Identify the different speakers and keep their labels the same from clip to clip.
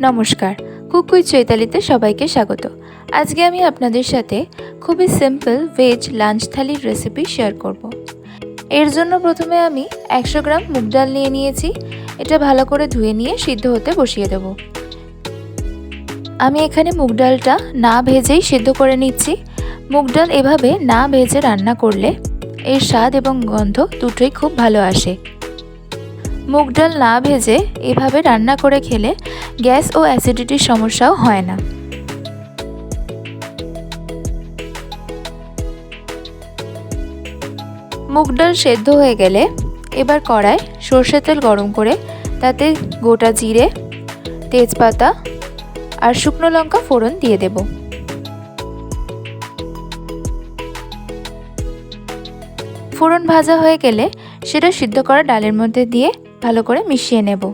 Speaker 1: নমস্কার, cook with চৈতালিতে সবাইকে স্বাগত। আজকে আমি আপনাদের সাথে খুবই সিম্পল ভেজ লাঞ্চ থালির রেসিপি শেয়ার করব। এর জন্য প্রথমে আমি 100 গ্রাম মুগ ডাল নিয়ে নিয়েছি। এটা ভালো করে ধুয়ে নিয়ে সিদ্ধ হতে বসিয়ে দেব। আমি এখানে মুগ ডালটা না ভেজেই সিদ্ধ করে নিচ্ছি। মুগ ডাল এভাবে না ভেজে রান্না করলে এর স্বাদ এবং গন্ধ দুটোই খুব ভালো আসে। মুগ ডাল না ভেজে এভাবে রান্না করে খেলে গ্যাস ও অ্যাসিডিটির সমস্যাও হয় না। মুগ ডাল সেদ্ধ হয়ে গেলে এবার কড়ায় সরষের তেল গরম করে তাতে গোটা জিরে, তেজপাতা আর শুকনো লঙ্কা ফোড়ন দিয়ে দেব। ফোড়ন ভাজা হয়ে গেলে সেটা সিদ্ধ করা ডালের মধ্যে দিয়ে ভালো করে মিশিয়ে নেব।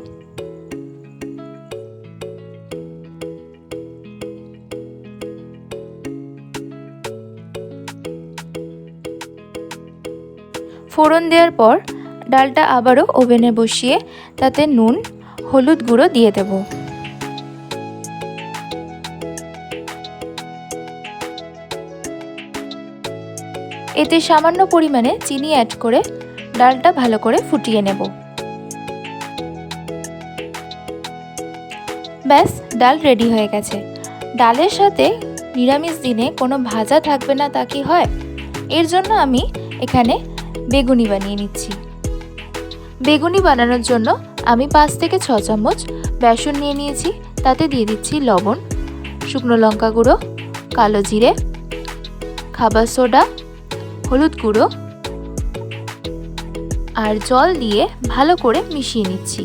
Speaker 1: ফোড়ন দেওয়ার পর ডালটা আবারও ওভেনে বসিয়ে তাতে নুন, হলুদ গুঁড়ো দিয়ে দেব। এতে সামান্য পরিমাণে চিনি অ্যাড করে ডালটা ভালো করে ফুটিয়ে নেব। ব্যাস, ডাল রেডি হয়ে গেছে। ডালের সাথে নিরামিষ দিনে কোনো ভাজা থাকবে না তা কি হয়? এর জন্য আমি এখানে বেগুনি বানিয়ে নিচ্ছি। বেগুনি বানানোর জন্য আমি 5 থেকে 6 চামচ বেসন নিয়ে নিয়েছি। তাতে দিয়ে দিচ্ছি লবণ, শুকনো লঙ্কা গুঁড়ো, কালো জিরে, খাবার সোডা, হলুদ গুঁড়ো আর জল দিয়ে ভালো করে মিশিয়ে নিচ্ছি।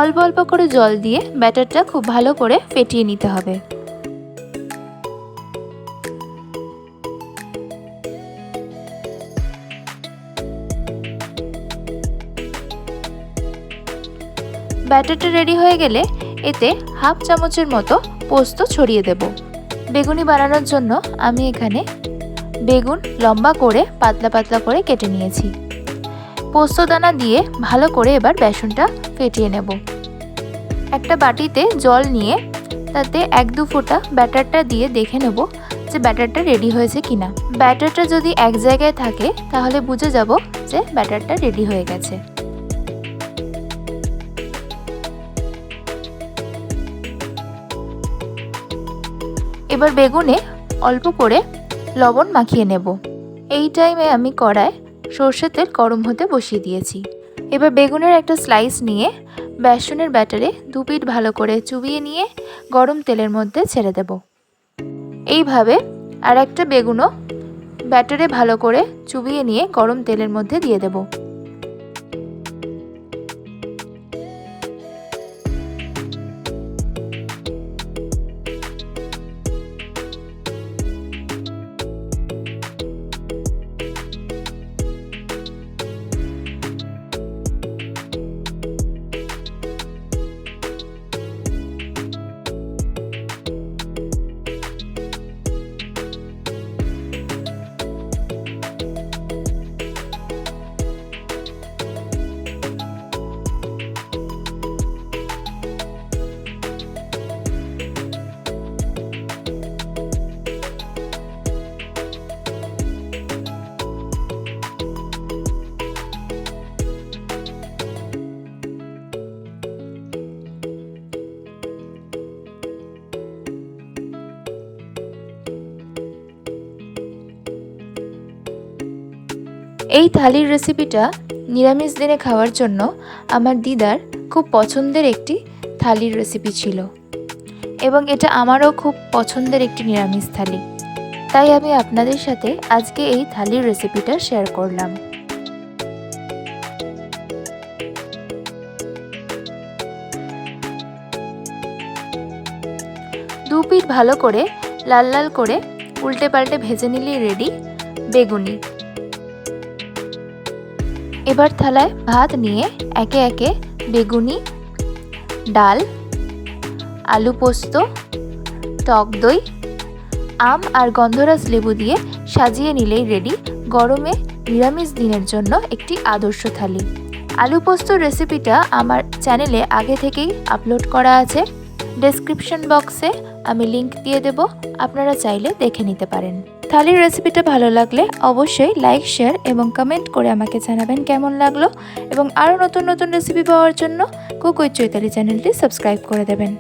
Speaker 1: অল্প অল্প করে জল দিয়ে ব্যাটারটা খুব ভালো করে ফেটিয়ে নিতে হবে। ব্যাটারটা রেডি হয়ে গেলে এতে হাফ চামচের মতো পোস্ত ছড়িয়ে দেব। বেগুনি বানানোর জন্য আমি এখানে বেগুন লম্বা করে পাতলা পাতলা করে কেটে নিয়েছি। পোস্ত দানা দিয়ে ভালো করে এবার বেসনটা ফেটিয়ে নেব। একটা বাটিতে জল নিয়ে তাতে 1-2 ফোঁটা ব্যাটারটা দিয়ে দেখে নেব যে ব্যাটারটা রেডি হয়েছে কিনা। ব্যাটারটা যদি এক জায়গায় থাকে তাহলে বুঝে যাব যে ব্যাটারটা রেডি হয়ে গেছে। এবার বেগুনে অল্প করে লবণ মাখিয়ে নেব। এই টাইমে আমি কড়ায় সরষের তেল গরম হতে বসিয়ে দিয়েছি। এবার বেগুনের একটা স্লাইস নিয়ে বেসনের ব্যাটারে 2 পিঠ ভালো করে চুবিয়ে নিয়ে গরম তেলের মধ্যে ছেড়ে দেব। এইভাবে আর একটা বেগুনও ব্যাটারে ভালো করে চুবিয়ে নিয়ে গরম তেলের মধ্যে দিয়ে দেব। এই থালির রেসিপিটা নিরামিষ দিনে খাওয়ার জন্য আমার দিদার খুব পছন্দের একটি থালির রেসিপি ছিল এবং এটা আমারও খুব পছন্দের একটি নিরামিষ থালি। তাই আমি আপনাদের সাথে আজকে এই থালির রেসিপিটা শেয়ার করলাম। দু পিঠ ভালো করে লাল লাল করে উল্টে পাল্টে ভেজে নিলেই রেডি বেগুনি। এবার থালায় ভাত নিয়ে একে একে বেগুনি, ডাল, আলু পোস্ত, টক দই, আম আর গন্ধরাজ লেবু দিয়ে সাজিয়ে নিলেই রেডি গরমে নিরামিষ দিনের জন্য একটি আদর্শ থালি। আলু পোস্তর রেসিপিটা আমার চ্যানেলে আগে থেকেই আপলোড করা আছে। ডেসক্রিপশন বক্সে আমি লিংক দিয়ে দেব, আপনারা চাইলে দেখে নিতে পারেন। থালির রেসিপিটা ভালো লাগলে অবশ্যই লাইক, শেয়ার এবং কমেন্ট করে আমাকে জানাবেন কেমন লাগলো, এবং আরও নতুন নতুন রেসিপি পাওয়ার জন্য কুক উইথ চৈতালি চ্যানেলটি সাবস্ক্রাইব করে দেবেন।